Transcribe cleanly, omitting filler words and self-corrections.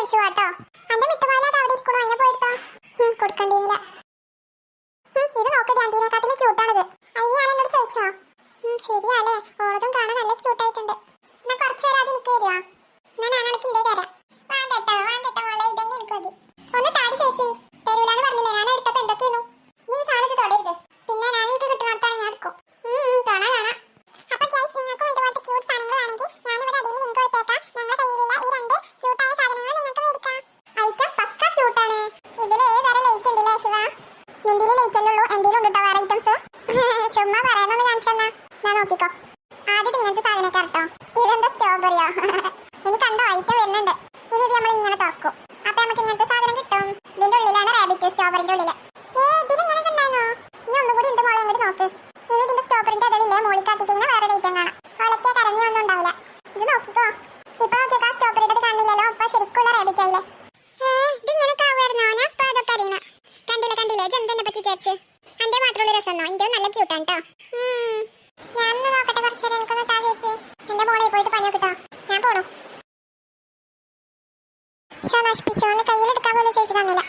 കഴിച്ചു കേട്ടോ. അന്റെ മിട്ടുപാല അത് അവിടെ ഇരിക്കണോ, അതിനെ പോയെടുത്തോ. കൊടുക്കണ്ടില്ല. ഇത് നോക്ക്, ആന്റീനെക്കാട്ടിലും ക്യൂട്ടാണിത്. അയ്യ, ഞാൻ എന്നോട് ചോദിച്ചോ? ശരിയാലേ, ഓളതും കാണാൻ നല്ല ക്യൂട്ടായിട്ടുണ്ട്. എന്നാ കുറച്ച് നേരം അത് എനിക്ക് തരുമോ? എന്നാ ഞാൻ എനിക്ക് ഇതേ തരാം. വേണ്ടട്ടോ മോളെ, ഇതന്നെ എനിക്ക് മതി. ഒന്ന് താടി ചേച്ചി. തരൂലാന്ന് പറഞ്ഞില്ലേ, ഞാൻ എടുത്തപ്പോ എന്തൊക്കെയായിരുന്നു. നീ സാധനം തൊടരുത്, പിന്നെ ഞാൻ എനിക്ക് കിട്ടുന്നിടത്താണ് ഞാൻ എടുക്കും. കാണാം. അപ്പൊ ഗൈസ്, നിങ്ങൾക്കും ഇതുപോലത്തെ ക്യൂട്ട് സാധനങ്ങൾ വേണമെങ്കിൽ ഞാനിവിടെ അടിയിൽ ലിങ്ക് കൊടുത്തേക്കാം. ഞങ്ങളുടെ കയ്യിലുള്ള ഈ 2 ക്യൂട്ടായ സാധനങ്ങൾ നിങ്ങൾക്ക് മേടിക്കാം. ഐറ്റം പക്ക ക്യൂട്ടാണ്. ഇതിൽ ഏതുതരം ലൈറ്റ് ഉണ്ടല്ലേ ശിവ? നിന്റെ ലൈറ്റ് അല്ലേ ഉള്ളൂ, എൻ്റെ ഉണ്ട് കേട്ടോ വേറെ ഐറ്റംസ്. ചുമ്മാ പറയാനൊന്ന് കാണിച്ചെന്നാ. ഞാൻ നോക്കിക്കോ. ആദ്യം ഇങ്ങനത്തെ സാധനമൊക്കെ കേട്ടോ. ഇതെന്താ സ്ട്രോബെറിയോ? ഇനി കണ്ടോ, ഐറ്റം വരുന്നുണ്ട്. ഇനി ഇത് നമ്മൾ ഇങ്ങനെ തുറക്കും, അപ്പൊ നമുക്ക് ഇങ്ങനത്തെ സാധനം കിട്ടും. ഇതിന്റെ ഉള്ളിലാണ് റാബിറ്റ്, സ്ട്രോബെറിന്റെ ഉള്ളില്. ഇതിലിങ്ങനെ ഉണ്ടായിരുന്നോ? ഇനി ഒന്നും കൂടി ഉണ്ട് മോളെ, അങ്ങോട്ട് നോക്ക്. ഇനി ഇതിന്റെ സ്ട്രോബെറിന്റെ അതിലില്ലേ മോളിൽ കാട്ടിക്കഴിഞ്ഞാൽ വേറെ ഐറ്റം കാണാം. ഒലക്കെ കറങ്ങി ഒന്നും ഉണ്ടാവില്ല. ഇത് നോക്കിക്കോ. ഇപ്പൊ നോക്കിക്കോ, സ്ട്രോബെറിയുടെ കാണില്ലല്ലോ. ഇപ്പൊ ശരിക്കുള്ള റാബിറ്റ് ആയില്ലേ? ഇതിങ്ങനെയൊക്കെ ആവുമായിരുന്നോ? ഞാൻ ഇപ്പൊ അതൊക്കെ അറിയണം. കണ്ടില്ലേ ഇത് എന്തെന്നെ പറ്റി ചേച്ചി? എന്റെ മാത്രമുള്ള രസമെന്നോ? എന്റെ നല്ല ക്യൂട്ടാണ് കേട്ടോ. ഞാനൊന്ന് നോക്കട്ടെ കുറച്ചു നേരം. എനിക്കൊന്ന് താ ചേച്ചി. എന്റെ മോളെ പോയിട്ട് പണി നോക്കിട്ടോ. ഞാൻ പോണു. നശിപ്പിച്ചോന്ന് കയ്യിലെടുക്കാൻ പോലും ചേച്ചി തന്നില്ല.